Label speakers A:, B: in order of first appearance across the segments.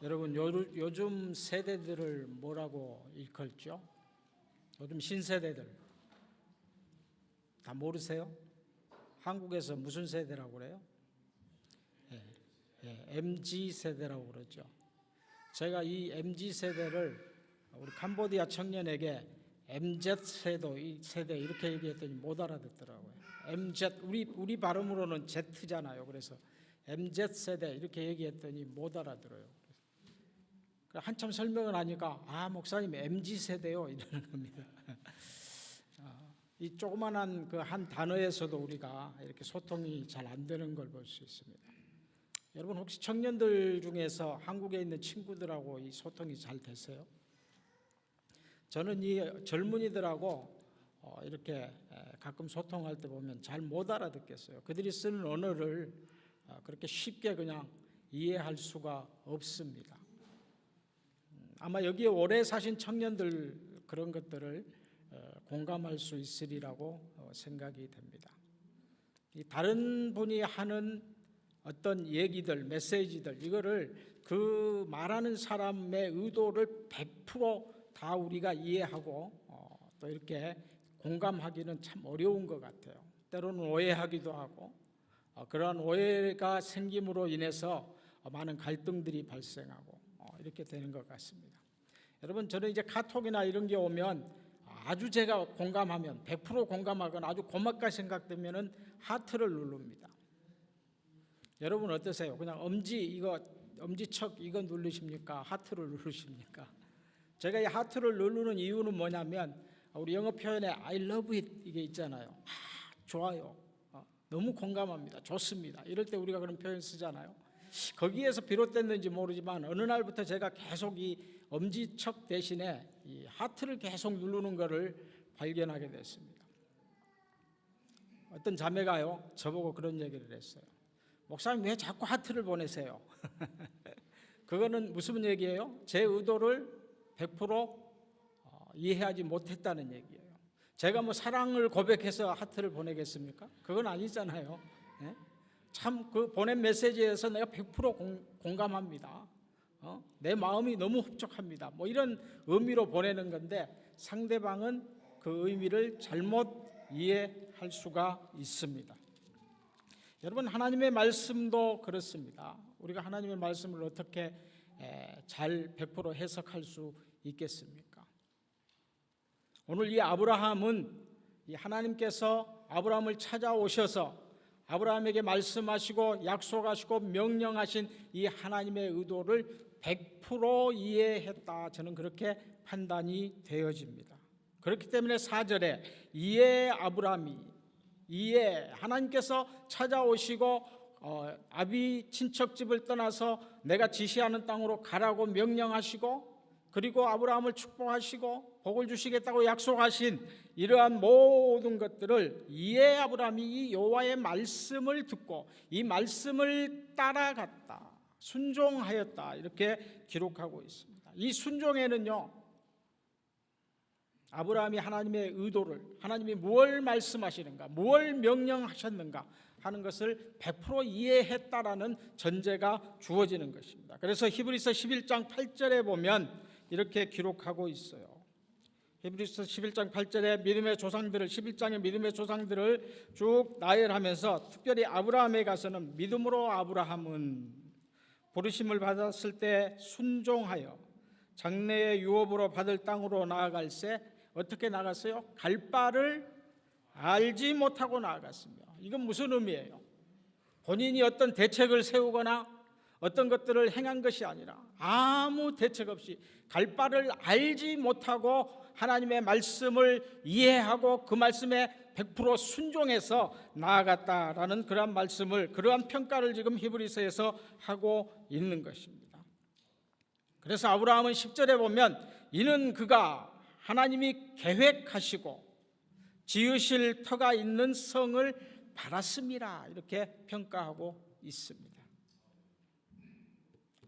A: 여러분 요즘 세대들을 뭐라고 일컬죠? 요즘 신세대들 다 모르세요? 한국에서 무슨 세대라고 그래요? MZ 세대라고 그러죠. 제가 이 MZ 세대를 우리 캄보디아 청년에게 MZ 세대 이렇게 얘기했더니 못 알아듣더라고요. MZ 우리 발음으로는 Z잖아요. 그래서 MZ 세대 이렇게 얘기했더니 못 알아들어요. 한참 설명을 하니까 목사님 MZ 세대요 이러는 겁니다. 이 조그만한 그 한 단어에서도 우리가 이렇게 소통이 잘 안 되는 걸 볼 수 있습니다. 여러분 혹시 청년들 중에서 한국에 있는 친구들하고 이 소통이 잘 되세요? 저는 이 젊은이들하고 이렇게 가끔 소통할 때 보면 잘 못 알아듣겠어요. 그들이 쓰는 언어를 그렇게 쉽게 그냥 이해할 수가 없습니다. 아마 여기에 오래 사신 청년들 그런 것들을 공감할 수 있으리라고 생각이 됩니다. 이 다른 분이 하는 어떤 얘기들, 메시지들 이거를 그 말하는 사람의 의도를 100% 우리가 이해하고 또 이렇게 공감하기는 참 어려운 것 같아요. 때로는 오해하기도 하고 그러한 오해가 생김으로 인해서 많은 갈등들이 발생하고 이렇게 되는 것 같습니다. 여러분 저는 이제 카톡이나 이런 게 오면 아주 제가 공감하면 100% 공감하거나 아주 고맙게 생각되면은 하트를 누릅니다. 여러분 어떠세요? 그냥 엄지척 이거 누르십니까? 하트를 누르십니까? 제가 이 하트를 누르는 이유는 뭐냐면 우리 영어 표현에 I love it 이게 있잖아요. 좋아요. 너무 공감합니다. 좋습니다. 이럴 때 우리가 그런 표현 쓰잖아요. 거기에서 비롯됐는지 모르지만 어느 날부터 제가 계속 이 엄지척 대신에 이 하트를 계속 누르는 것을 발견하게 됐습니다. 어떤 자매가요 저보고 그런 얘기를 했어요. 목사님 왜 자꾸 하트를 보내세요? 그거는 무슨 얘기예요? 제 의도를 100% 이해하지 못했다는 얘기예요. 제가 뭐 사랑을 고백해서 하트를 보내겠습니까? 그건 아니잖아요. 네? 참 그 보낸 메시지에서 내가 100% 공감합니다. 내 마음이 너무 흡족합니다. 뭐 이런 의미로 보내는 건데 상대방은 그 의미를 잘못 이해할 수가 있습니다. 여러분 하나님의 말씀도 그렇습니다. 우리가 하나님의 말씀을 어떻게 잘 100% 해석할 수 있겠습니까? 오늘 이 아브라함은 이 하나님께서 아브라함을 찾아오셔서 아브라함에게 말씀하시고 약속하시고 명령하신 이 하나님의 의도를 100% 이해했다. 저는 그렇게 판단이 되어집니다. 그렇기 때문에 4절에 이에 아브라함이 이에 하나님께서 찾아오시고 아비 친척집을 떠나서 내가 지시하는 땅으로 가라고 명령하시고 그리고 아브라함을 축복하시고 복을 주시겠다고 약속하신 이러한 모든 것들을 이에 아브라함이 이 여호와의 말씀을 듣고 이 말씀을 따라갔다. 순종하였다. 이렇게 기록하고 있습니다. 이 순종에는요. 아브라함이 하나님의 의도를 하나님이 무엇을 말씀하시는가 무엇을 명령하셨는가 하는 것을 100% 이해했다라는 전제가 주어지는 것입니다. 그래서 히브리서 11장 8절에 보면 이렇게 기록하고 있어요. 히브리서 11장 8절에 믿음의 조상들을 11장의 믿음의 조상들을 쭉 나열하면서 특별히 아브라함에 가서는 믿음으로 아브라함은 부르심을 받았을 때 순종하여 장래의 유업으로 받을 땅으로 나아갈새 어떻게 나갔어요? 갈 바를 알지 못하고 나아갔으며 이건 무슨 의미예요? 본인이 어떤 대책을 세우거나 어떤 것들을 행한 것이 아니라 아무 대책 없이 갈 바를 알지 못하고 하나님의 말씀을 이해하고 그 말씀에 100% 순종해서 나아갔다라는 그러한 말씀을 그러한 평가를 지금 히브리서에서 하고 있는 것입니다. 그래서 아브라함은 10절에 보면 이는 그가 하나님이 계획하시고 지으실 터가 있는 성을 바랐음이라 이렇게 평가하고 있습니다.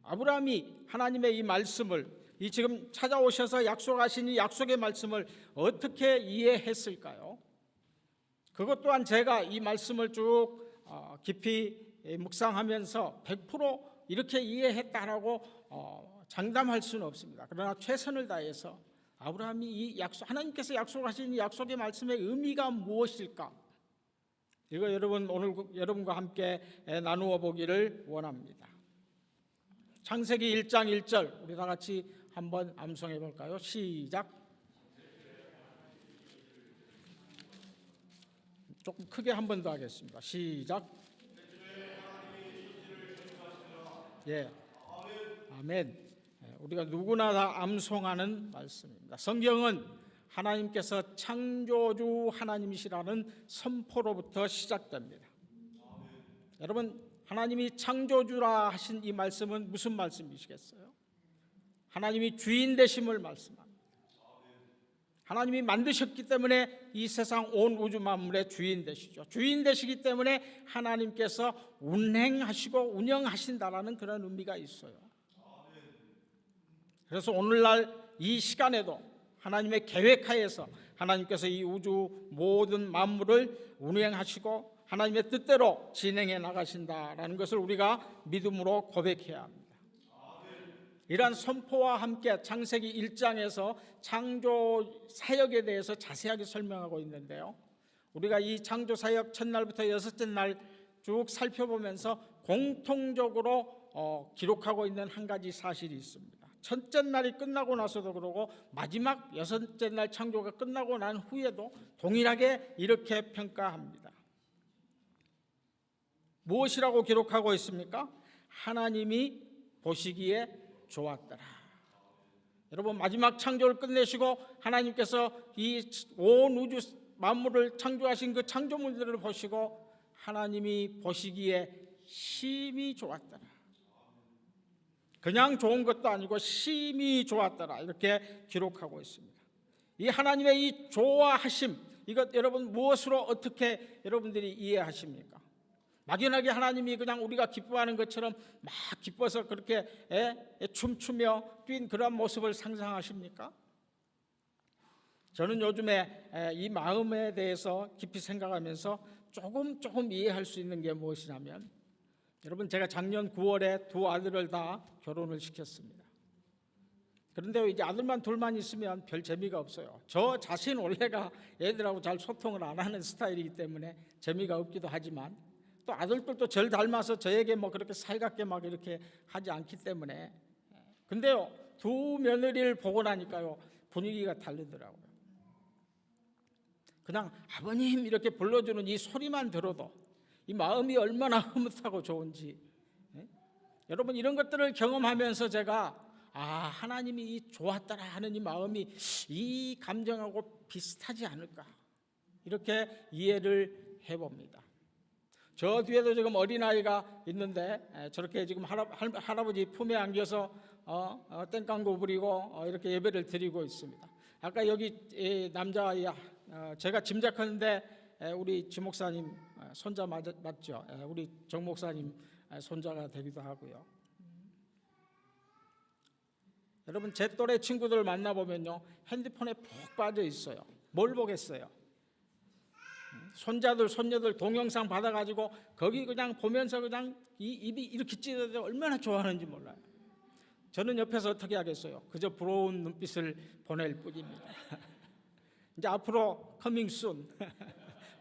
A: 아브라함이 하나님의 이 말씀을 이 지금 찾아오셔서 약속하신 이 약속의 말씀을 어떻게 이해했을까요? 그것 또한 제가 이 말씀을 쭉 깊이 묵상하면서 100% 이렇게 이해했다라고 장담할 수는 없습니다. 그러나 최선을 다해서 아브라함이 이 하나님께서 약속하신 이 약속의 말씀의 의미가 무엇일까? 이거 오늘 여러분과 함께 나누어 보기를 원합니다. 창세기 1장 1절 우리 다 같이 한번 암송해 볼까요? 시작. 조금 크게 한 번 더 하겠습니다. 시작. 예, 아멘. 우리가 누구나 다 암송하는 말씀입니다. 성경은 하나님께서 창조주 하나님이시라는 선포로부터 시작됩니다. 여러분, 하나님이 창조주라 하신 이 말씀은 무슨 말씀이시겠어요? 하나님이 주인 되심을 말씀합니다. 하나님이 만드셨기 때문에 이 세상 온 우주 만물의 주인 되시죠. 주인 되시기 때문에 하나님께서 운행하시고 운영하신다라는 그런 의미가 있어요. 그래서 오늘날 이 시간에도 하나님의 계획하에서 하나님께서 이 우주 모든 만물을 운행하시고 하나님의 뜻대로 진행해 나가신다라는 것을 우리가 믿음으로 고백해야 합니다. 이러한 선포와 함께 창세기 1장에서 창조 사역에 대해서 자세하게 설명하고 있는데요, 우리가 이 창조 사역 첫날부터 여섯째 날 쭉 살펴보면서 공통적으로 기록하고 있는 한 가지 사실이 있습니다. 첫째 날이 끝나고 나서도 그러고 마지막 여섯째 날 창조가 끝나고 난 후에도 동일하게 이렇게 평가합니다. 무엇이라고 기록하고 있습니까? 하나님이 보시기에 좋았더라. 여러분, 마지막 창조를 끝내시고 하나님께서 이 온 우주 만물을 창조하신 그 창조물들을 보시고 하나님이 보시기에 심히 좋았더라. 그냥 좋은 것도 아니고 심히 좋았더라, 이렇게 기록하고 있습니다. 이 하나님의 이 좋아하심, 이것 여러분 무엇으로 어떻게 여러분들이 이해하십니까? 막연하게 하나님이 그냥 우리가 기뻐하는 것처럼 막 기뻐서 그렇게 춤추며 뛴 그런 모습을 상상하십니까? 저는 요즘에 이 마음에 대해서 깊이 생각하면서 조금 이해할 수 있는 게 무엇이냐면, 여러분, 제가 작년 9월에 두 아들을 다 결혼을 시켰습니다. 그런데 이제 아들만 둘만 있으면 별 재미가 없어요. 저 자신 원래가 애들하고 잘 소통을 안 하는 스타일이기 때문에 재미가 없기도 하지만, 또 아들들도 절 닮아서 저에게 뭐 그렇게 살갑게 막 이렇게 하지 않기 때문에. 근데요, 두 며느리를 보고 나니까요, 분위기가 다르더라고요. 그냥 아버님 이렇게 불러주는 이 소리만 들어도 이 마음이 얼마나 흐뭇하고 좋은지. 여러분, 이런 것들을 경험하면서 제가 하나님이 이 좋았더라 하는 이 마음이 이 감정하고 비슷하지 않을까, 이렇게 이해를 해봅니다. 저 뒤에도 지금 어린아이가 있는데 저렇게 지금 할아버지 품에 안겨서 땡깡고 부리고 이렇게 예배를 드리고 있습니다. 아까 여기 남자아이, 제가 짐작하는데 우리 지 목사님 손자 맞죠? 우리 정 목사님 손자가 되기도 하고요. 여러분, 제 또래 친구들 만나보면요, 핸드폰에 푹 빠져 있어요. 뭘 보겠어요? 손자들 손녀들 동영상 받아가지고 거기 그냥 보면서 그냥 입이 이렇게 찢어져 얼마나 좋아하는지 몰라요. 저는 옆에서 어떻게 하겠어요? 그저 부러운 눈빛을 보낼 뿐입니다. 이제 앞으로 커밍 순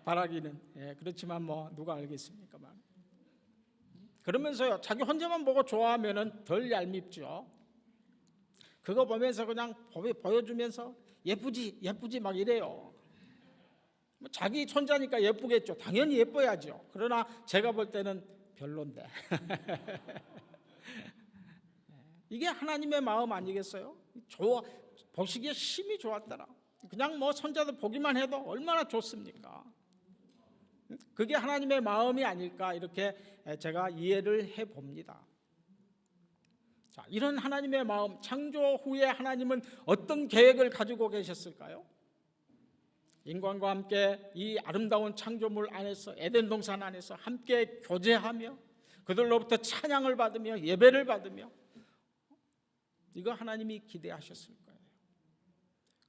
A: 바라기는, 그렇지만 뭐 누가 알겠습니까만. 그러면서요, 자기 혼자만 보고 좋아하면은 덜 얄밉죠. 그거 보면서 그냥 보여주면서 예쁘지 막 이래요. 자기 손자니까 예쁘겠죠. 당연히 예뻐야죠. 그러나 제가 볼 때는 별론데. 이게 하나님의 마음 아니겠어요? 보시기에 심히 좋았더라. 그냥 뭐 손자들 보기만 해도 얼마나 좋습니까? 그게 하나님의 마음이 아닐까, 이렇게 제가 이해를 해봅니다. 자, 이런 하나님의 마음, 창조 후에 하나님은 어떤 계획을 가지고 계셨을까요? 인간과 함께 이 아름다운 창조물 안에서, 에덴 동산 안에서 함께 교제하며 그들로부터 찬양을 받으며 예배를 받으며, 이거 하나님이 기대하셨을 거예요.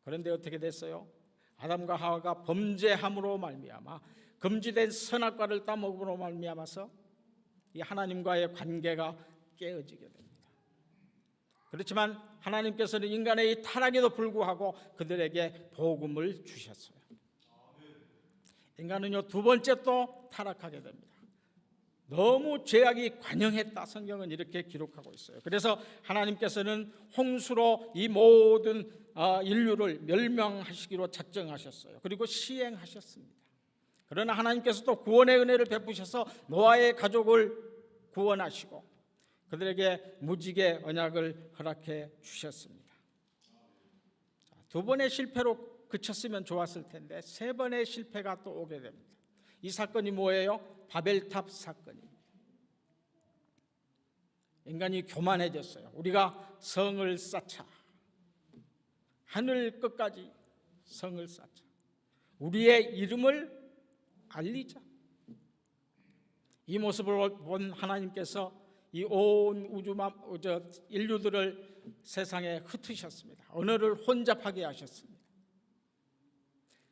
A: 그런데 어떻게 됐어요? 아담과 하와가 범죄함으로 말미암아 금지된 선악과를 따먹음으로 말미암아서 이 하나님과의 관계가 깨어지게 됩니다. 그렇지만 하나님께서는 인간의 이 타락에도 불구하고 그들에게 복음을 주셨어요. 인간은요, 두 번째 또 타락하게 됩니다. 너무 죄악이 관영했다. 성경은 이렇게 기록하고 있어요. 그래서 하나님께서는 홍수로 이 모든 인류를 멸망하시기로 작정하셨어요. 그리고 시행하셨습니다. 그러나 하나님께서 또 구원의 은혜를 베푸셔서 노아의 가족을 구원하시고 그들에게 무지개 언약을 허락해 주셨습니다. 두 번의 실패로 그쳤으면 좋았을 텐데 세 번의 실패가 또 오게 됩니다. 이 사건이 뭐예요? 바벨탑 사건입니다. 인간이 교만해졌어요. 우리가 성을 쌓자. 하늘 끝까지 성을 쌓자. 우리의 이름을 알리자. 이 모습을 본 하나님께서 이 온 인류들을 세상에 흩으셨습니다. 언어를 혼잡하게 하셨습니다.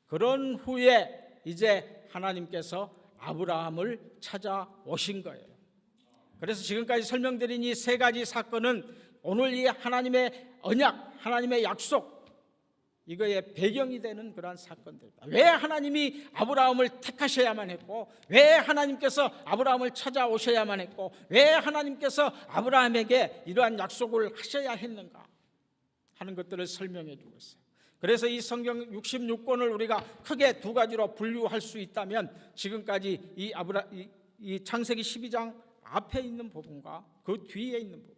A: 그런 후에 이제 하나님께서 아브라함을 찾아오신 거예요. 그래서 지금까지 설명드린 이 세 가지 사건은 오늘 이 하나님의 언약, 하나님의 약속, 이거의 배경이 되는 그러한 사건들입니다. 왜 하나님이 아브라함을 택하셔야만 했고, 왜 하나님께서 아브라함을 찾아오셔야만 했고, 왜 하나님께서 아브라함에게 이러한 약속을 하셔야 했는가 하는 것들을 설명해 주고 있어요. 그래서 이 성경 66권을 우리가 크게 두 가지로 분류할 수 있다면 지금까지 이 창세기 12장 앞에 있는 부분과 그 뒤에 있는 부분,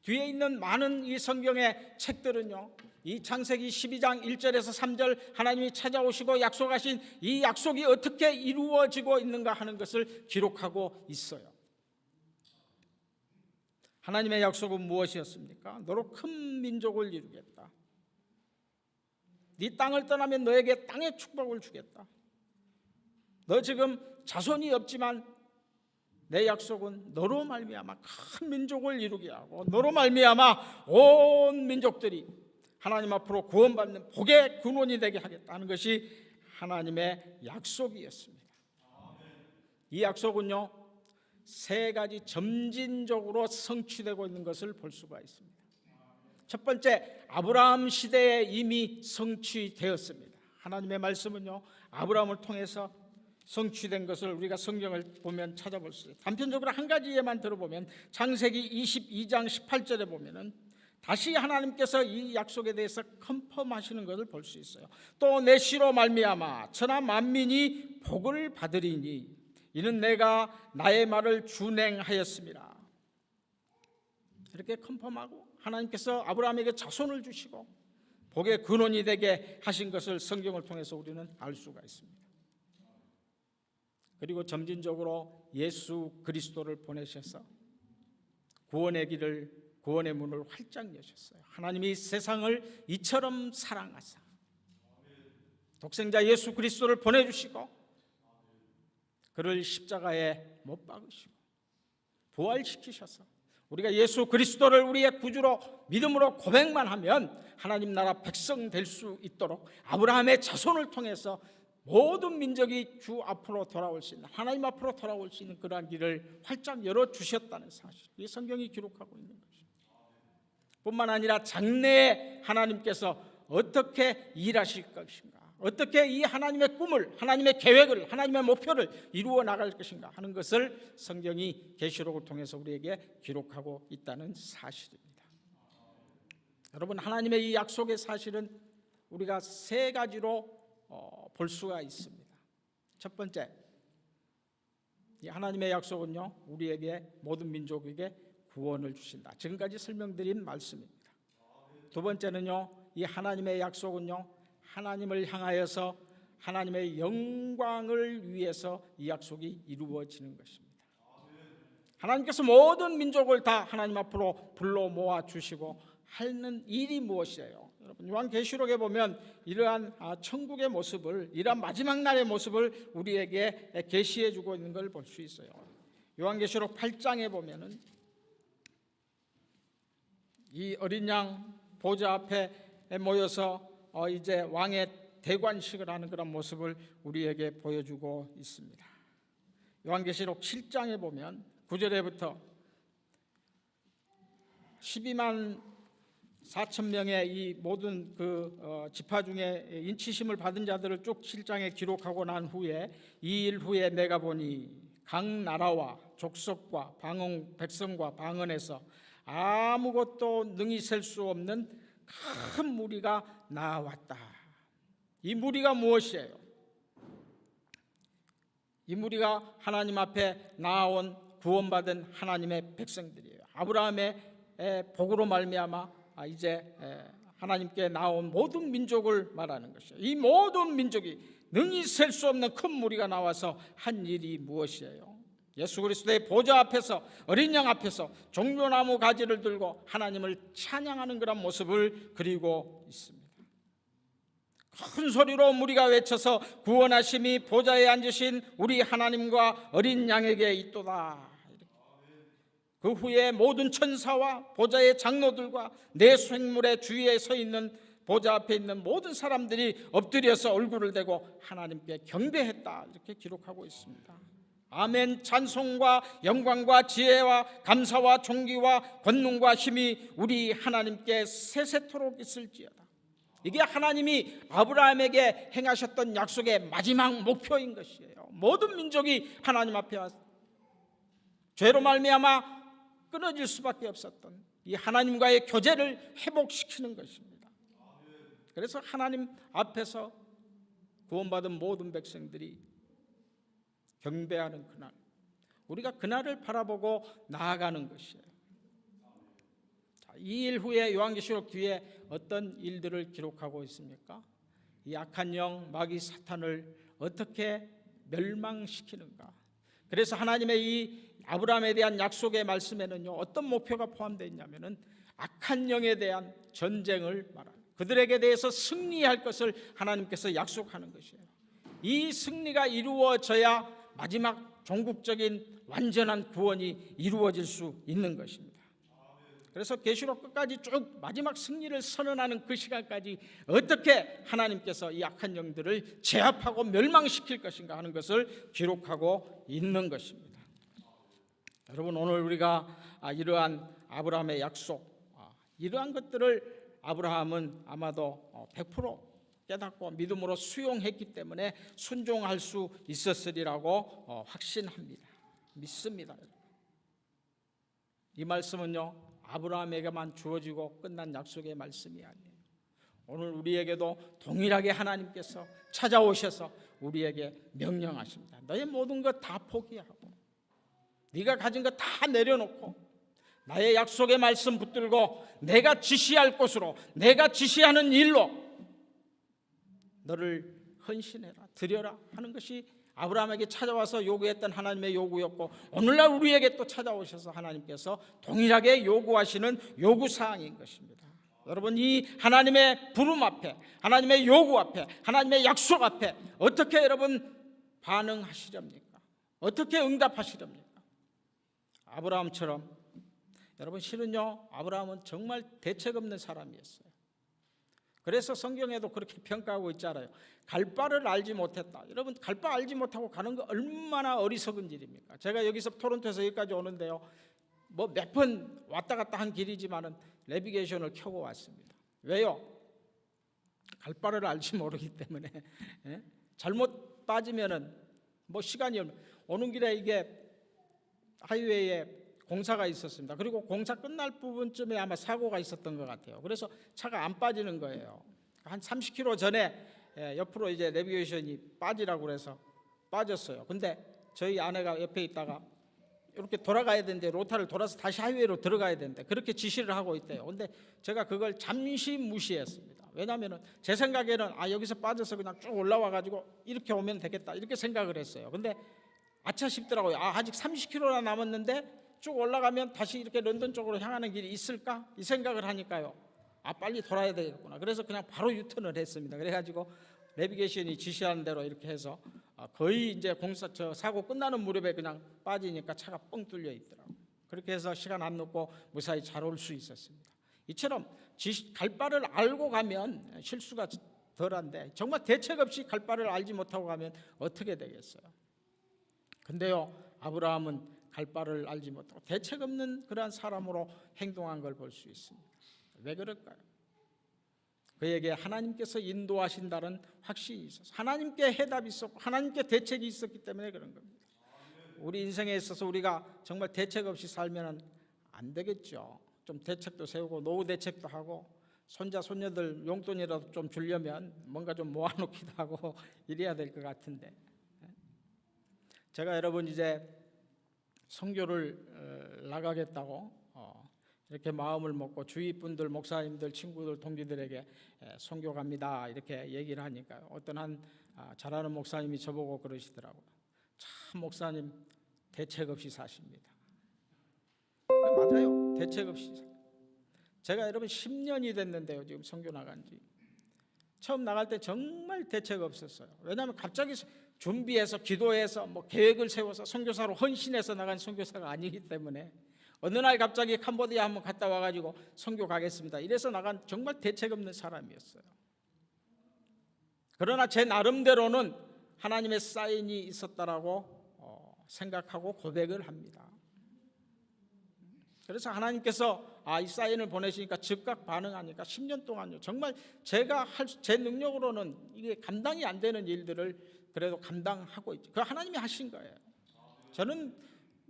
A: 뒤에 있는 많은 이 성경의 책들은요, 이 창세기 12장 1절에서 3절 하나님이 찾아오시고 약속하신 이 약속이 어떻게 이루어지고 있는가 하는 것을 기록하고 있어요. 하나님의 약속은 무엇이었습니까? 너로 큰 민족을 이루겠다. 네 땅을 떠나면 너에게 땅의 축복을 주겠다. 너 지금 자손이 없지만 내 약속은 너로 말미암아 큰 민족을 이루게 하고 너로 말미암아 온 민족들이 하나님 앞으로 구원받는 복의 근원이 되게 하겠다는 것이 하나님의 약속이었습니다. 이 약속은요, 세 가지 점진적으로 성취되고 있는 것을 볼 수가 있습니다. 첫 번째, 아브라함 시대에 이미 성취되었습니다. 하나님의 말씀은요, 아브라함을 통해서 성취된 것을 우리가 성경을 보면 찾아볼 수 있어요. 단편적으로 한 가지에만 들어보면 창세기 22장 18절에 보면은 다시 하나님께서 이 약속에 대해서 컨펌하시는 것을 볼 수 있어요. 또 내 씨로 말미암아 천하 만민이 복을 받으리니 이는 내가 나의 말을 준행하였습니다. 이렇게 컨펌하고 하나님께서 아브라함에게 자손을 주시고 복의 근원이 되게 하신 것을 성경을 통해서 우리는 알 수가 있습니다. 그리고 점진적으로 예수 그리스도를 보내셔서 구원의 길을, 구원의 문을 활짝 여셨어요. 하나님이 세상을 이처럼 사랑하사 독생자 예수 그리스도를 보내주시고 그를 십자가에 못 박으시고 부활시키셔서 우리가 예수 그리스도를 우리의 구주로 믿음으로 고백만 하면 하나님 나라 백성 될 수 있도록 아브라함의 자손을 통해서 모든 민족이 주 앞으로 돌아올 수 있는, 하나님 앞으로 돌아올 수 있는 그러한 길을 활짝 열어주셨다는 사실, 이 성경이 기록하고 있는 것입니다. 뿐만 아니라 장래에 하나님께서 어떻게 일하실 것인가, 어떻게 이 하나님의 꿈을, 하나님의 계획을, 하나님의 목표를 이루어 나갈 것인가 하는 것을 성경이 계시록을 통해서 우리에게 기록하고 있다는 사실입니다. 여러분, 하나님의 이 약속의 사실은 우리가 세 가지로 볼 수가 있습니다. 첫 번째, 이 하나님의 약속은요, 우리에게, 모든 민족에게 구원을 주신다. 지금까지 설명드린 말씀입니다. 두 번째는요, 이 하나님의 약속은요, 하나님을 향하여서 하나님의 영광을 위해서 이 약속이 이루어지는 것입니다. 하나님께서 모든 민족을 다 하나님 앞으로 불러 모아 주시고 하는 일이 무엇이에요? 여러분, 요한계시록에 보면 이러한 천국의 모습을, 이러한 마지막 날의 모습을 우리에게 계시해 주고 있는 걸 볼 수 있어요. 요한계시록 8장에 보면은 이 어린 양 보좌 앞에 모여서 이제 왕의 대관식을 하는 그런 모습을 우리에게 보여주고 있습니다. 요한계시록 7장에 보면 9절에부터 12만 4천 명의 이 모든 지파 중에 인치심을 받은 자들을 쭉 7장에 기록하고 난 후에 2일 후에 내가 보니 각 나라와 족속과 방언 백성과 방언에서 아무것도 능히 셀 수 없는 큰 무리가 나왔다. 이 무리가 무엇이에요? 이 무리가 하나님 앞에 나아온 구원받은 하나님의 백성들이에요. 아브라함의 복으로 말미암아 이제 하나님께 나온 모든 민족을 말하는 것이에요. 이 모든 민족이 능히 셀 수 없는 큰 무리가 나와서 한 일이 무엇이에요? 예수 그리스도의 보좌 앞에서, 어린 양 앞에서 종려나무 가지를 들고 하나님을 찬양하는 그런 모습을 그리고 있습니다. 큰 소리로 무리가 외쳐서 구원하심이 보좌에 앉으신 우리 하나님과 어린 양에게 있도다. 그 후에 모든 천사와 보좌의 장로들과 내 생물의 주위에 서 있는 보좌 앞에 있는 모든 사람들이 엎드려서 얼굴을 대고 하나님께 경배했다. 이렇게 기록하고 있습니다. 아멘. 찬송과 영광과 지혜와 감사와 존귀와 권능과 힘이 우리 하나님께 세세토록 있을지어다. 이게 하나님이 아브라함에게 행하셨던 약속의 마지막 목표인 것이에요. 모든 민족이 하나님 앞에 와서 죄로 말미암아 끊어질 수밖에 없었던 이 하나님과의 교제를 회복시키는 것입니다. 그래서 하나님 앞에서 구원받은 모든 백성들이 경배하는 그날, 우리가 그날을 바라보고 나아가는 것이에요. 이 일 후에 요한계시록 뒤에 어떤 일들을 기록하고 있습니까? 이 악한 영 마귀 사탄을 어떻게 멸망시키는가? 그래서 하나님의 이 아브라함에 대한 약속의 말씀에는요, 어떤 목표가 포함되어 있냐면은 악한 영에 대한 전쟁을 말하는, 그들에게 대해서 승리할 것을 하나님께서 약속하는 것이에요. 이 승리가 이루어져야 마지막 종국적인 완전한 구원이 이루어질 수 있는 것입니다. 그래서 계시록 끝까지 쭉 마지막 승리를 선언하는 그 시간까지 어떻게 하나님께서 이 악한 영들을 제압하고 멸망시킬 것인가 하는 것을 기록하고 있는 것입니다. 여러분, 오늘 우리가 이러한 아브라함의 약속, 이러한 것들을 아브라함은 아마도 100% 깨닫고 믿음으로 수용했기 때문에 순종할 수 있었으리라고 확신합니다. 믿습니다. 이 말씀은요, 아브라함에게만 주어지고 끝난 약속의 말씀이 아니에요. 오늘 우리에게도 동일하게 하나님께서 찾아오셔서 우리에게 명령하십니다. 너의 모든 것 다 포기하고 네가 가진 것 다 내려놓고 나의 약속의 말씀 붙들고 내가 지시할 곳으로, 내가 지시하는 일로 너를 헌신해라, 드려라 하는 것이 아브라함에게 찾아와서 요구했던 하나님의 요구였고, 오늘날 우리에게 또 찾아오셔서 하나님께서 동일하게 요구하시는 요구사항인 것입니다. 여러분, 이 하나님의 부름 앞에, 하나님의 요구 앞에, 하나님의 약속 앞에 어떻게 여러분 반응하시렵니까? 어떻게 응답하시렵니까? 아브라함처럼, 여러분 실은요, 아브라함은 정말 대책 없는 사람이었어요. 그래서 성경에도 그렇게 평가하고 있잖아요. 갈 바를 알지 못했다. 여러분, 갈 바 알지 못하고 가는 거 얼마나 어리석은 일입니까? 제가 여기서 토론토에서 여기까지 오는데요, 뭐 몇 번 왔다 갔다 한 길이지만은 내비게이션을 켜고 왔습니다. 왜요? 갈 바를 알지 모르기 때문에. 잘못 빠지면은 뭐 시간이 오는 길에 이게 하이웨이에 공사가 있었습니다. 그리고 공사 끝날 부분쯤에 아마 사고가 있었던 것 같아요. 그래서 차가 안 빠지는 거예요. 한 30km 전에 옆으로 이제 내비게이션이 빠지라고 그래서 빠졌어요. 근데 저희 아내가 옆에 있다가 이렇게 돌아가야 되는데 로타를 돌아서 다시 하이웨이로 들어가야 되는데 그렇게 지시를 하고 있대요. 근데 제가 그걸 잠시 무시했습니다. 왜냐하면 제 생각에는 여기서 빠져서 그냥 쭉 올라와 가지고 이렇게 오면 되겠다 이렇게 생각을 했어요. 근데 아차 싶더라고요. 아직 30km나 남았는데 쭉 올라가면 다시 이렇게 런던 쪽으로 향하는 길이 있을까? 이 생각을 하니까요, 빨리 돌아야 되겠구나. 그래서 그냥 바로 유턴을 했습니다. 그래가지고 내비게이션이 지시하는 대로 이렇게 해서 거의 이제 사고 끝나는 무렵에 그냥 빠지니까 차가 뻥 뚫려 있더라고요. 그렇게 해서 시간 안 놓고 무사히 잘 올 수 있었습니다. 이처럼 갈 바를 알고 가면 실수가 덜한데, 정말 대책 없이 갈 바를 알지 못하고 가면 어떻게 되겠어요? 근데요, 아브라함은 갈 바를 알지 못하고 대책 없는 그러한 사람으로 행동한 걸 볼 수 있습니다. 왜 그럴까요? 그에게 하나님께서 인도하신다는 확신이 있어서 하나님께 해답이 있었고 하나님께 대책이 있었기 때문에 그런 겁니다. 우리 인생에 있어서 우리가 정말 대책 없이 살면 안 되겠죠. 좀 대책도 세우고 노후 대책도 하고 손자 손녀들 용돈이라도 좀 주려면 뭔가 좀 모아놓기도 하고 이래야 될 것 같은데, 제가 여러분 이제 선교를 나가겠다고 이렇게 마음을 먹고 주위 분들, 목사님들, 친구들, 동기들에게 선교 갑니다 이렇게 얘기를 하니까요, 어떤 한 잘하는 목사님이 저보고 그러시더라고요. 참 목사님 대책 없이 사십니다. 맞아요, 대책 없이. 제가 여러분 10년이 됐는데요, 지금 선교 나간 지. 처음 나갈 때 정말 대책 없었어요. 왜냐하면 갑자기 준비해서 기도해서 뭐 계획을 세워서 선교사로 헌신해서 나간 선교사가 아니기 때문에 어느 날 갑자기 캄보디아 한번 갔다 와가지고 선교 가겠습니다 이래서 나간 정말 대책 없는 사람이었어요. 그러나 제 나름대로는 하나님의 사인이 있었다라고 생각하고 고백을 합니다. 그래서 하나님께서 이 사인을 보내시니까 즉각 반응하니까 10년 동안요, 정말 제가 제 능력으로는 이게 감당이 안 되는 일들을 그래도 감당하고 있죠. 그 하나님이 하신 거예요. 저는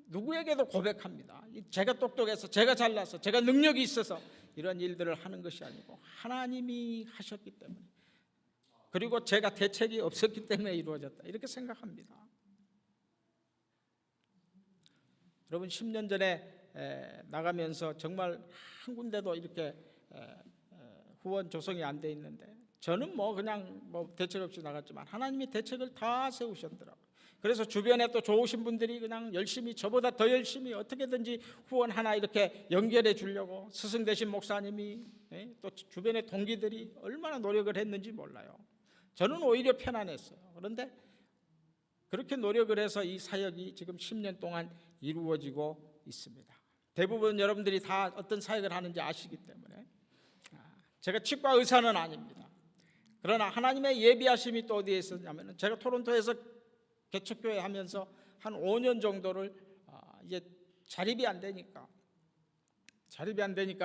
A: 누구에게도 고백합니다. 제가 똑똑해서, 제가 잘나서, 제가 능력이 있어서 이런 일들을 하는 것이 아니고 하나님이 하셨기 때문에, 그리고 제가 대책이 없었기 때문에 이루어졌다 이렇게 생각합니다. 여러분 10년 전에 나가면서 정말 한 군데도 이렇게 후원 조성이 안 돼 있는데 저는 뭐 그냥 뭐 대책 없이 나갔지만 하나님이 대책을 다 세우셨더라고요. 그래서 주변에 또 좋으신 분들이 그냥 열심히, 저보다 더 열심히 어떻게든지 후원 하나 이렇게 연결해 주려고, 스승 되신 목사님이, 또 주변의 동기들이 얼마나 노력을 했는지 몰라요. 저는 오히려 편안했어요. 그런데 그렇게 노력을 해서 이 사역이 지금 10년 동안 이루어지고 있습니다. 대부분 여러분들이 다 어떤 사역을 하는지 아시기 때문에. 제가 치과 의사는 아닙니다. 그러나 하나님의 예비하심이 또 어디에 있었냐면, 제가 토론토에서 개척교회 하면서 한 5년 정도를 이제 자립이 안 되니까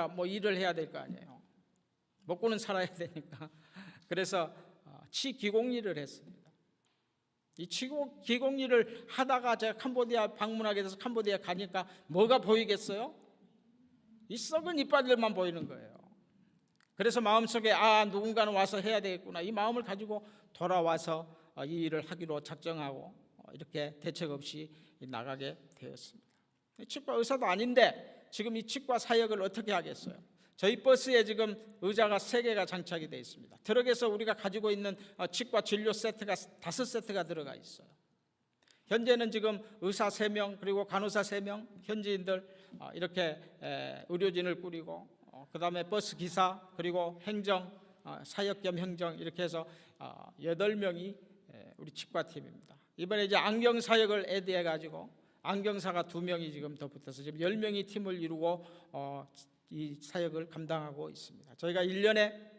A: 뭐 일을 해야 될 거 아니에요. 먹고는 살아야 되니까. 그래서 치기공일을 했습니다. 이 기공일을 하다가 제가 캄보디아 방문하게 돼서 캄보디아 가니까 뭐가 보이겠어요? 이 썩은 이빨들만 보이는 거예요. 그래서 마음속에 누군가는 와서 해야 되겠구나, 이 마음을 가지고 돌아와서 이 일을 하기로 작정하고 이렇게 대책 없이 나가게 되었습니다. 치과 의사도 아닌데 지금 이 치과 사역을 어떻게 하겠어요? 저희 버스에 지금 의자가 3개가 장착이 되어 있습니다. 트럭에서 우리가 가지고 있는 치과 진료 세트가 5세트가 들어가 있어요. 현재는 지금 의사 3명 그리고 간호사 3명, 현지인들 이렇게 의료진을 꾸리고, 그 다음에 버스 기사 그리고 행정, 사역 겸 행정 이렇게 해서 8명이 우리 치과팀입니다. 이번에 이제 안경 사역을 애드해 가지고 안경사가 2명이 지금 더 붙어서 지금 10명이 팀을 이루고 이 사역을 감당하고 있습니다. 저희가 1년에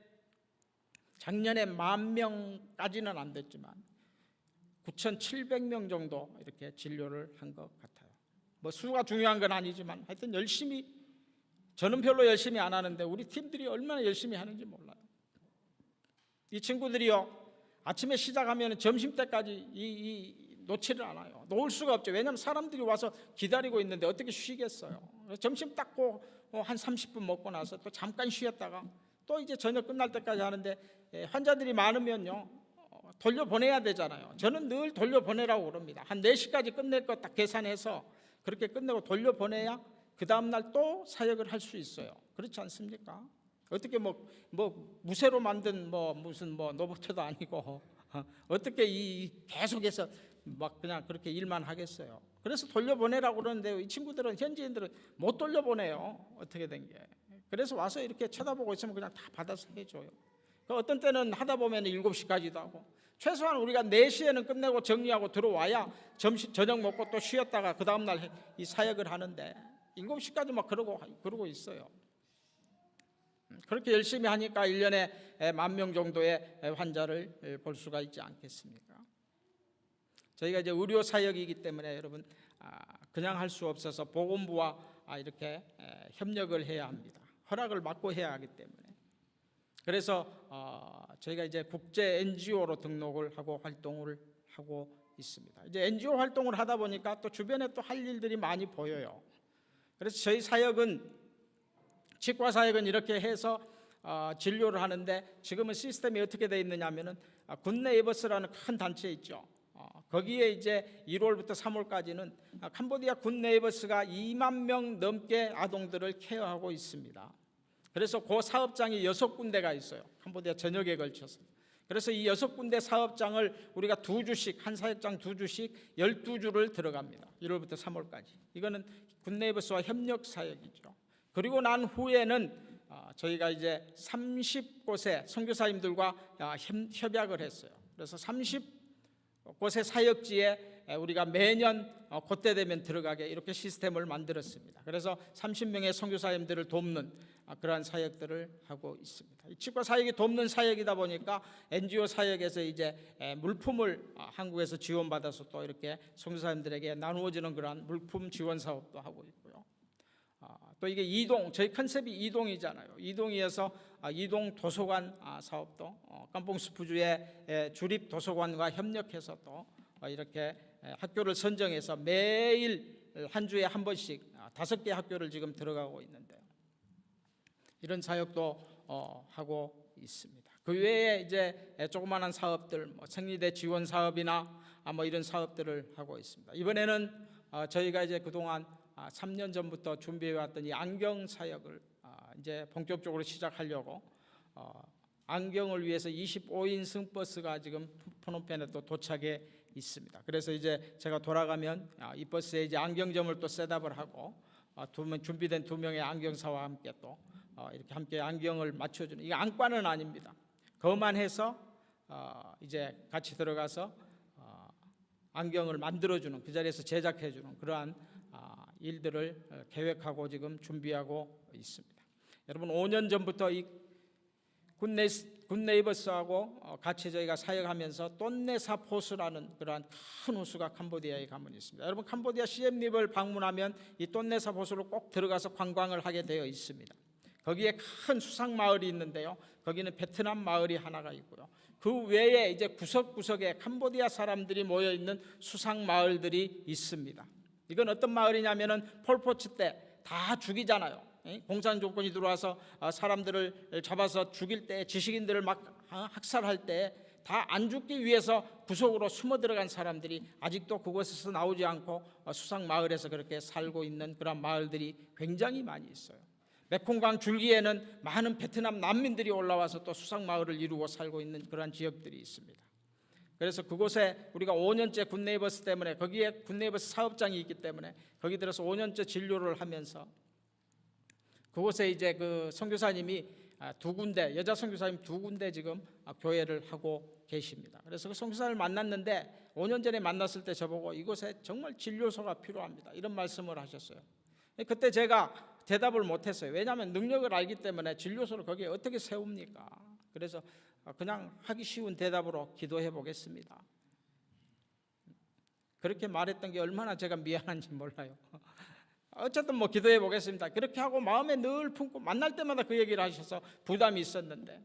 A: 작년에 10,000명까지는 안 됐지만 9,700명 정도 이렇게 진료를 한 것 같아요. 뭐 수가 중요한 건 아니지만 하여튼 열심히, 저는 별로 열심히 안 하는데 우리 팀들이 얼마나 열심히 하는지 몰라요. 이 친구들이요, 아침에 시작하면 점심 때까지 놓지를 않아요. 놓을 수가 없죠. 왜냐하면 사람들이 와서 기다리고 있는데 어떻게 쉬겠어요. 점심 딱 한 30분 먹고 나서 또 잠깐 쉬었다가 또 이제 저녁 끝날 때까지 하는데, 환자들이 많으면요 돌려보내야 되잖아요. 저는 늘 돌려보내라고 그럽니다. 한 4시까지 끝낼 거 딱 계산해서 그렇게 끝내고 돌려보내야 그 다음날 또 사역을 할 수 있어요. 그렇지 않습니까? 어떻게 뭐 무쇠로 만든 무슨 로봇도 아니고 어떻게 계속해서 막 그냥 그렇게 일만 하겠어요. 그래서 돌려보내라고 그러는데 이 친구들은, 현지인들은 못 돌려보내요. 어떻게 된 게. 그래서 와서 이렇게 쳐다보고 있으면 그냥 다 받아서 해줘요. 어떤 때는 하다 보면 7시까지도 하고, 최소한 우리가 4시에는 끝내고 정리하고 들어와야 저녁 먹고 또 쉬었다가 그 다음날 이 사역을 하는데 7시까지 막 그러고 있어요. 그렇게 열심히 하니까 1년에 10,000명 정도의 환자를 볼 수가 있지 않겠습니까? 저희가 이제 의료 사역이기 때문에 여러분 그냥 할 수 없어서 보건부와 이렇게 협력을 해야 합니다. 허락을 받고 해야 하기 때문에. 그래서 저희가 이제 국제 NGO로 등록을 하고 활동을 하고 있습니다. 이제 NGO 활동을 하다 보니까 또 주변에 또 할 일들이 많이 보여요. 그래서 저희 사역은, 치과 사역은 이렇게 해서 진료를 하는데, 지금은 시스템이 어떻게 되어 있느냐 하면은 굿네이버스라는 큰 단체 있죠. 거기에 이제 1월부터 3월까지는 캄보디아 굿네이버스가 2만 명 넘게 아동들을 케어하고 있습니다. 그래서 그 사업장이 6군데가 있어요. 캄보디아 전역에 걸쳐서. 그래서 이 6군데 사업장을 우리가 2주씩, 한 사역장 2주씩 12주를 들어갑니다. 1월부터 3월까지. 이거는 굿네이버스와 협력 사역이죠. 그리고 난 후에는 저희가 이제 30곳의 선교사님들과 협약을 했어요. 그래서 30곳의 사역지에 우리가 매년 그때 되면 들어가게 이렇게 시스템을 만들었습니다. 그래서 30명의 선교사님들을 돕는 그러한 사역들을 하고 있습니다. 이 치과 사역이 돕는 사역이다 보니까 NGO 사역에서 이제 물품을 한국에서 지원받아서 또 이렇게 선교사님들에게 나누어지는 그러한 물품 지원 사업도 하고 있고요. 또 이게 이동, 저희 컨셉이 이동이잖아요. 이동이어서 이동 도서관 사업도 깜봉스푸주의 주립 도서관과 협력해서 또 이렇게 학교를 선정해서 매일 한 주에 한 번씩 5개 학교를 지금 들어가고 있는데요. 이런 사역도 하고 있습니다. 그 외에 이제 조그마한 사업들, 생리대 지원 사업이나 이런 사업들을 하고 있습니다. 이번에는 저희가 이제 그동안 3년 전부터 준비해왔던 이 안경 사역을 이제 본격적으로 시작하려고 안경을 위해서 25인 승버스가 지금 프놈펜에 또 도착해 있습니다. 그래서 이제 제가 돌아가면 이 버스에 이제 안경점을 또 셋업을 하고 준비된 2명의 안경사와 함께 또 이렇게 함께 안경을 맞춰주는, 이게 안과는 아닙니다. 그것만 해서 이제 같이 들어가서 안경을 만들어주는, 그 자리에서 제작해주는 그러한 일들을 계획하고 지금 준비하고 있습니다. 여러분, 5년 전부터 이 굿네이버스하고 같이 저희가 사역하면서 똠네사 포수라는 그러한 큰 호수가 캄보디아에 가면 있습니다. 여러분, 캄보디아 시엠립을 방문하면 이 똠네사 포수로 꼭 들어가서 관광을 하게 되어 있습니다. 거기에 큰 수상 마을이 있는데요. 거기는 베트남 마을이 하나가 있고요. 그 외에 이제 구석구석에 캄보디아 사람들이 모여 있는 수상 마을들이 있습니다. 이건 어떤 마을이냐면은 폴포츠 때 다 죽이잖아요. 공산 조건이 들어와서 사람들을 잡아서 죽일 때, 지식인들을 막 학살할 때 다 안 죽기 위해서 구석으로 숨어 들어간 사람들이 아직도 그곳에서 나오지 않고 수상 마을에서 그렇게 살고 있는 그런 마을들이 굉장히 많이 있어요. 메콩강 줄기에는 많은 베트남 난민들이 올라와서 또 수상 마을을 이루고 살고 있는 그런 지역들이 있습니다. 그래서 그곳에 우리가 5년째 굿네이버스 때문에, 거기에 굿네이버스 사업장이 있기 때문에 거기 들어서 5년째 진료를 하면서 그곳에 이제 그 선교사님이 2군데, 여자 선교사님 2군데 지금 교회를 하고 계십니다. 그래서 그 선교사를 만났는데 5년 전에 만났을 때 저보고 이곳에 정말 진료소가 필요합니다, 이런 말씀을 하셨어요. 그때 제가 대답을 못했어요. 왜냐하면 능력을 알기 때문에 진료소를 거기에 어떻게 세웁니까? 그래서 그냥 하기 쉬운 대답으로 기도해 보겠습니다. 그렇게 말했던 게 얼마나 제가 미안한지 몰라요. 어쨌든 기도해 보겠습니다. 그렇게 하고 마음에 늘 품고 만날 때마다 그 얘기를 하셔서 부담이 있었는데,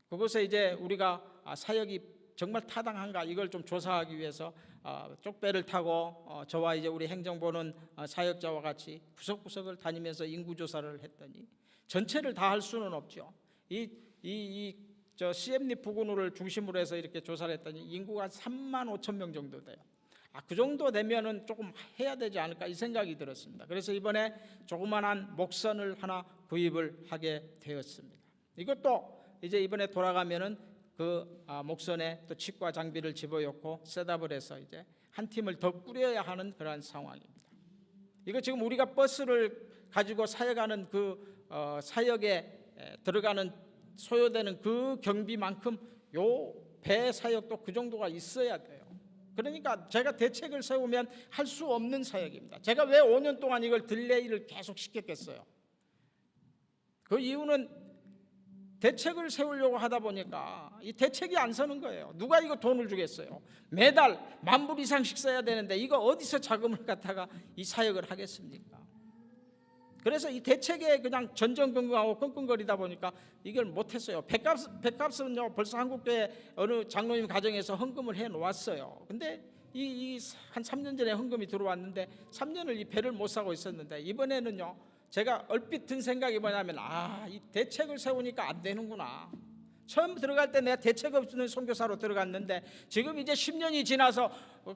A: 그곳에 이제 우리가 사역이 정말 타당한가 이걸 좀 조사하기 위해서 쪽배를 타고 저와 이제 우리 행정보는 사역자와 같이 구석구석을 다니면서 인구 조사를 했더니 전체를 다 할 수는 없죠. 저 시엠립 부근을 중심으로 해서 이렇게 조사를 했더니 인구가 3만 5천 명 정도 돼요. 그 정도 되면은 조금 해야 되지 않을까 이 생각이 들었습니다. 그래서 이번에 조그만한 목선을 하나 구입을 하게 되었습니다. 이것도 이제 이번에 돌아가면은 그 목선에 또 치과 장비를 집어넣고 셋업을 해서 이제 한 팀을 더 꾸려야 하는 그런 상황입니다. 이거 지금 우리가 버스를 가지고 사역하는 그 사역에 들어가는 소요되는 그 경비만큼 요 배 사역도 그 정도가 있어야 돼요. 그러니까 제가 대책을 세우면 할 수 없는 사역입니다. 제가 왜 5년 동안 이걸 딜레이를 계속 시켰겠어요? 그 이유는 대책을 세우려고 하다 보니까 이 대책이 안 서는 거예요. 누가 이거 돈을 주겠어요? 매달 10,000불 이상씩 써야 되는데 이거 어디서 자금을 갖다가 이 사역을 하겠습니까? 그래서 이 대책에 그냥 전전긍긍하고 끙끙거리다 보니까 이걸 못했어요. 백값은요 벌써 한국교회 어느 장로님 가정에서 헌금을 해 놓았어요. 근데 이 한 3년 전에 헌금이 들어왔는데 3년을 이 배를 못 사고 있었는데 이번에는요 제가 얼핏 든 생각이 뭐냐면 이 대책을 세우니까 안 되는구나. 처음 들어갈 때 내가 대책 없는 선교사로 들어갔는데 지금 이제 10년이 지나서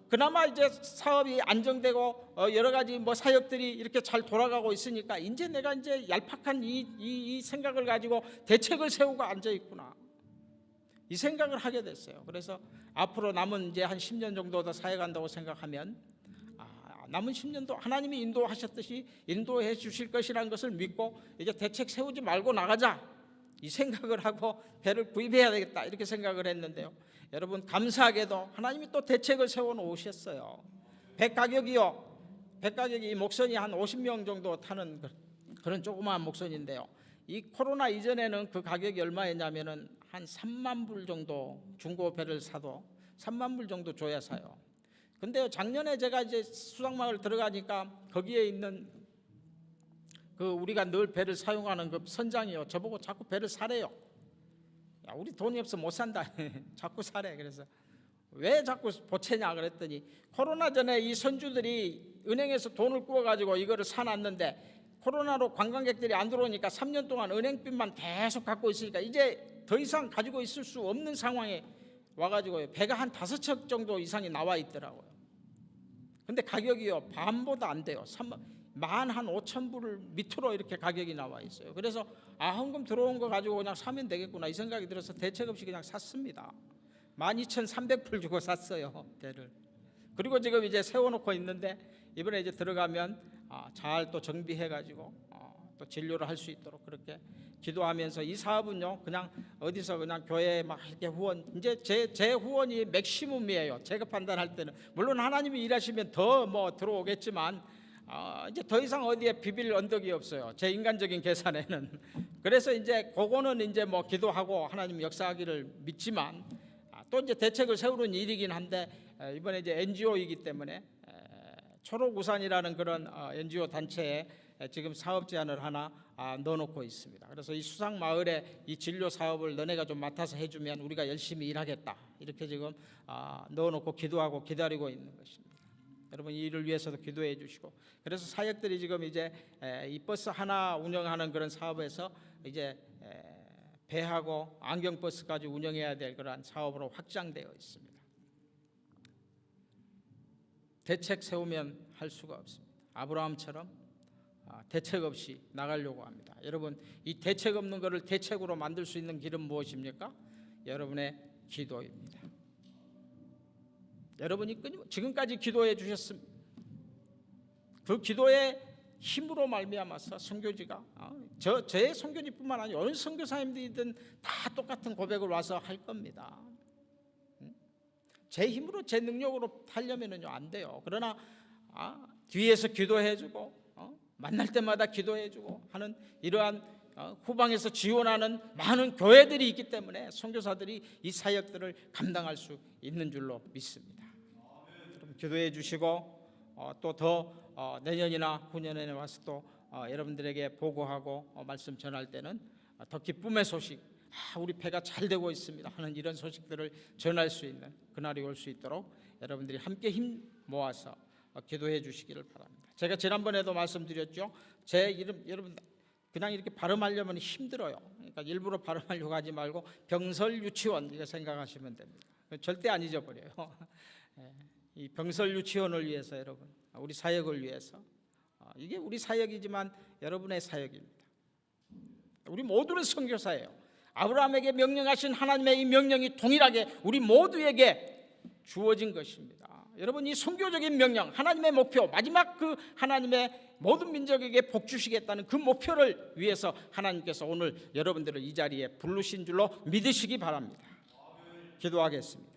A: 그나마 이제 사업이 안정되고 여러 가지 뭐 사역들이 이렇게 잘 돌아가고 있으니까 이제 내가 이제 얄팍한 이 생각을 가지고 대책을 세우고 앉아 있구나. 이 생각을 하게 됐어요. 그래서 앞으로 남은 이제 한 10년 정도 더 사역한다고 생각하면 남은 10년도 하나님이 인도하셨듯이 인도해 주실 것이라는 것을 믿고 이제 대책 세우지 말고 나가자. 이 생각을 하고 배를 구입해야 되겠다 이렇게 생각을 했는데요. 여러분 감사하게도 하나님이 또 대책을 세워 놓으셨어요. 배 가격이 이 목선이 한 50명 정도 타는 그런 조그마한 목선인데요. 이 코로나 이전에는 그 가격이 얼마였냐면은 한 3만 불 정도 중고 배를 사도 3만 불 정도 줘야 사요. 근데 작년에 제가 이제 수상마을 들어가니까 거기에 있는 그 우리가 늘 배를 사용하는 그 선장이요 저보고 자꾸 배를 사래요. 야, 우리 돈이 없어 못 산다. 자꾸 사래. 그래서 왜 자꾸 보채냐 그랬더니 코로나 전에 이 선주들이 은행에서 돈을 구워가지고 이거를 사놨는데 코로나로 관광객들이 안 들어오니까 3년 동안 은행빚만 계속 갖고 있으니까 이제 더 이상 가지고 있을 수 없는 상황에 와가지고 배가 한 5척 정도 이상이 나와 있더라고요. 근데 가격이요 반보다 안 돼요. 15,000불을 밑으로 이렇게 가격이 나와 있어요. 그래서 헌금 들어온 거 가지고 그냥 사면 되겠구나 이 생각이 들어서 대책 없이 그냥 샀습니다. 12,300불 주고 샀어요 배를. 그리고 지금 이제 세워놓고 있는데 이번에 이제 들어가면 잘 또 정비해가지고 또 진료를 할 수 있도록 그렇게 기도하면서 이 사업은요 그냥 어디서 그냥 교회에 막 이렇게 후원 이제 제 후원이 맥시멈이에요. 제가 판단할 때는 물론 하나님이 일하시면 더 뭐 들어오겠지만 이제 더 이상 어디에 비빌 언덕이 없어요. 제 인간적인 계산에는. 그래서 이제 그거는 이제 뭐 기도하고 하나님 역사하기를 믿지만 또 이제 대책을 세우는 일이긴 한데 이번에 이제 NGO이기 때문에 초록우산이라는 그런 NGO 단체에 지금 사업 제안을 하나 넣어놓고 있습니다. 그래서 이 수상마을에 이 진료 사업을 너네가 좀 맡아서 해주면 우리가 열심히 일하겠다 이렇게 지금 넣어놓고 기도하고 기다리고 있는 것입니다. 여러분 이 일을 위해서도 기도해 주시고 그래서 사역들이 지금 이제 이 버스 하나 운영하는 그런 사업에서 이제 배하고 안경버스까지 운영해야 될 그러한 사업으로 확장되어 있습니다. 대책 세우면 할 수가 없습니다. 아브라함처럼 대책 없이 나가려고 합니다. 여러분 이 대책 없는 것을 대책으로 만들 수 있는 길은 무엇입니까? 여러분의 기도입니다. 여러분이 지금까지 기도해 주셨습니다. 그 기도의 힘으로 말미암아서 선교지가 저의 선교지뿐만 아니라 어느 선교사님들이든 다 똑같은 고백을 와서 할 겁니다. 제 힘으로 제 능력으로 하려면은요 안 돼요. 그러나 뒤에서 기도해주고 만날 때마다 기도해주고 하는 이러한 후방에서 지원하는 많은 교회들이 있기 때문에 선교사들이 이 사역들을 감당할 수 있는 줄로 믿습니다. 여러분 기도해 주시고 또 더 내년이나 후년에 와서 또 여러분들에게 보고하고 말씀 전할 때는 더 기쁨의 소식 우리 배가 잘 되고 있습니다 하는 이런 소식들을 전할 수 있는 그날이 올 수 있도록 여러분들이 함께 힘 모아서 기도해 주시기를 바랍니다. 제가 지난번에도 말씀드렸죠. 제 이름 여러분 그냥 이렇게 발음하려면 힘들어요. 그러니까 일부러 발음하려고 하지 말고 병설유치원 이렇게 생각하시면 됩니다. 절대 안 잊어버려요. 이 병설유치원을 위해서 여러분 우리 사역을 위해서 이게 우리 사역이지만 여러분의 사역입니다. 우리 모두는 선교사예요. 아브라함에게 명령하신 하나님의 이 명령이 동일하게 우리 모두에게 주어진 것입니다. 여러분 이 선교적인 명령 하나님의 목표 마지막 그 하나님의 모든 민족에게 복 주시겠다는 그 목표를 위해서 하나님께서 오늘 여러분들을 이 자리에 부르신 줄로 믿으시기 바랍니다. 기도하겠습니다.